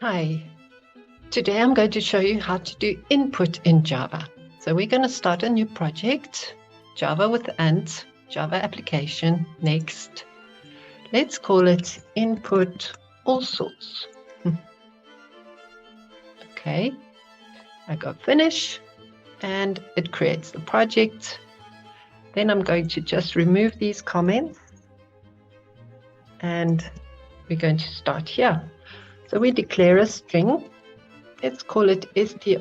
Hi, today I'm going to show you how to do input in Java. So we're going to start a new project, Java with Ant, Java application, next. Let's call it input all sorts. Okay, I go finish and it creates the project. Then I'm going to just remove these comments and we're going to start here. So we declare a string. Let's call it str.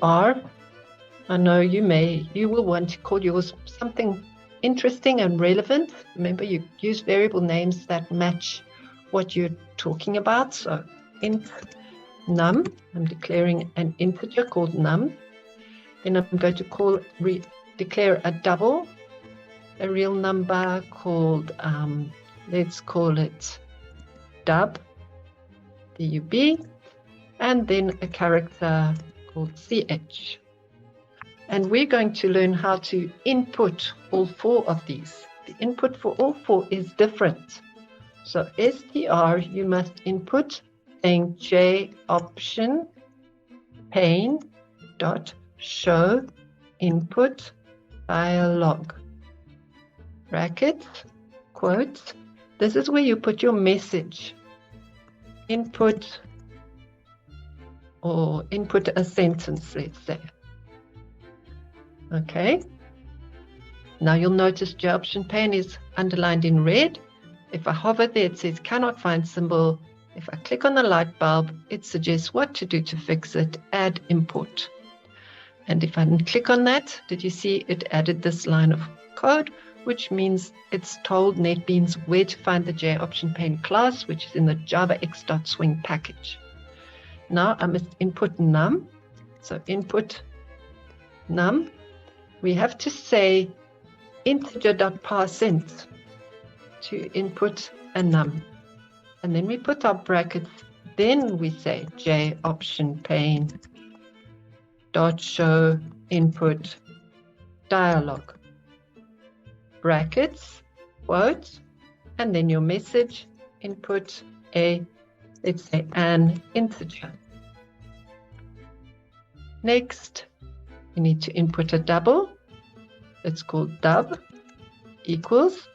I know you will want to call yours something interesting and relevant. Remember, you use variable names that match what you're talking about. So int num, I'm declaring an integer called num. Then I'm going to declare a double, a real number called, let's call it dub, D-U-B, and then a character called ch. And we're going to learn how to input all four of these. The input for all four is different. So str, you must input saying j option pane dot show input dialog. Brackets, quotes. This is where you put your message. Input or input a sentence, let's say. Okay. Now you'll notice J option pane is underlined in red. If I hover there, it says cannot find symbol. If I click on the light bulb, it suggests what to do to fix it, add import. And if I click on that, did you see it added this line of code, which means it's told NetBeans where to find the J option pane class, which is in the javax.swing package. Now I must input num. So input num. We have to say integer.parseInt to input a num. And then we put our brackets. Then we say j option pane dot show input dialog. Brackets, quotes, and then your message, input let's say an integer. Next, we need to input a double. It's called dub equals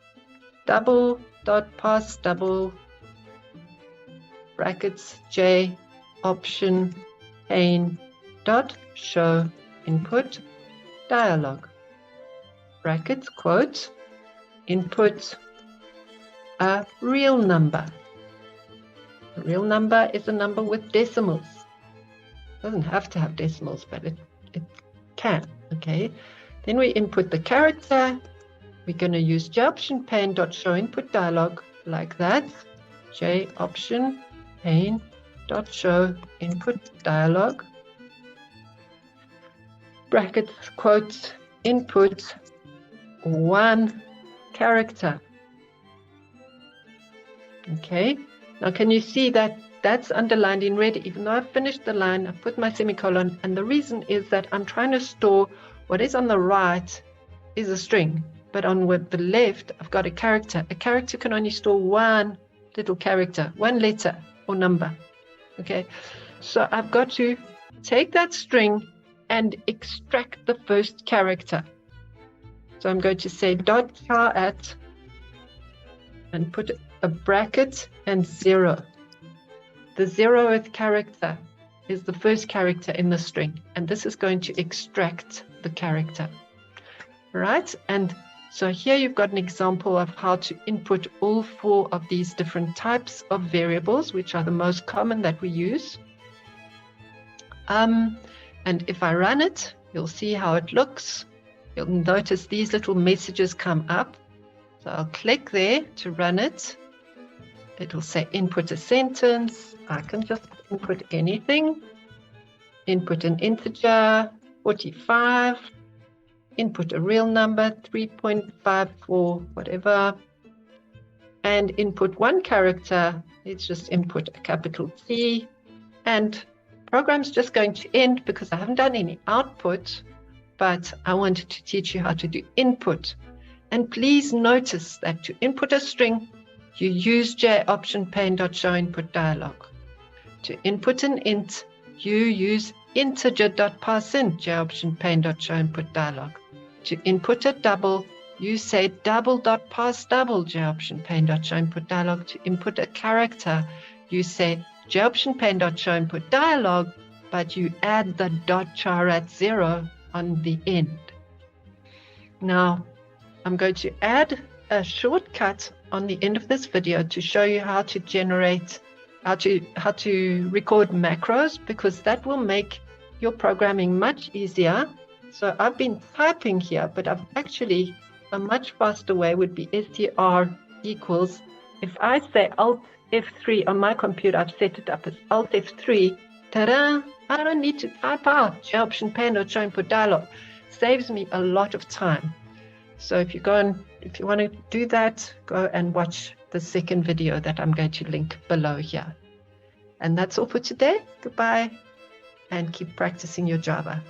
double dot parse double brackets j option pane dot show input dialog. Brackets, quote, input a real number. A real number is a number with decimals. It doesn't have to have decimals, but it can, okay? Then we input the character. We're going to use j option pane dot show input dialog like that. J option pane dot show input dialog. Brackets, quotes, input one character. Okay, now can you see that that's underlined in red? Even though I've finished the line, I've put my semicolon, and the reason is that I'm trying to store what is on the right is a string, but on the left, I've got a character. A character can only store one little character, one letter or number. Okay, so I've got to take that string and extract the first character. So I'm going to say dot char at and put a bracket and 0. The 0th character is the first character in the string, and this is going to extract the character. Right? And so here you've got an example of how to input all four of these different types of variables, which are the most common that we use. And if I run it, you'll see how it looks. You'll notice these little messages come up. So I'll click there to run it. It will say input a sentence. I can just input anything. Input an integer, 45. Input a real number, 3.54, whatever. And input one character. Let's just input a capital T. And program's just going to end because I haven't done any output, but I wanted to teach you how to do input. And please notice that to input a string, you use j option pane dot show input dialog. To input an int, you use integer.parseInt, JOption pane.show input dialog. To input a double, you say double.parseDouble, JOption pane.show input dialog. To input a character, you say JOption pane.show input dialog, but you add the .char at 0 on the end. Now, I'm going to add a shortcut on the end of this video to show you how to generate, how to record macros, because that will make your programming much easier. So I've been typing here, but I've actually, a much faster way would be str equals, if I say Alt F3 on my computer, I've set it up as Alt F3, ta-da, I don't need to type out JOption pane.show input dialog. Saves me a lot of time. So if you want to do that, go and watch the second video that I'm going to link below here. And that's all for today. Goodbye, and keep practicing your Java.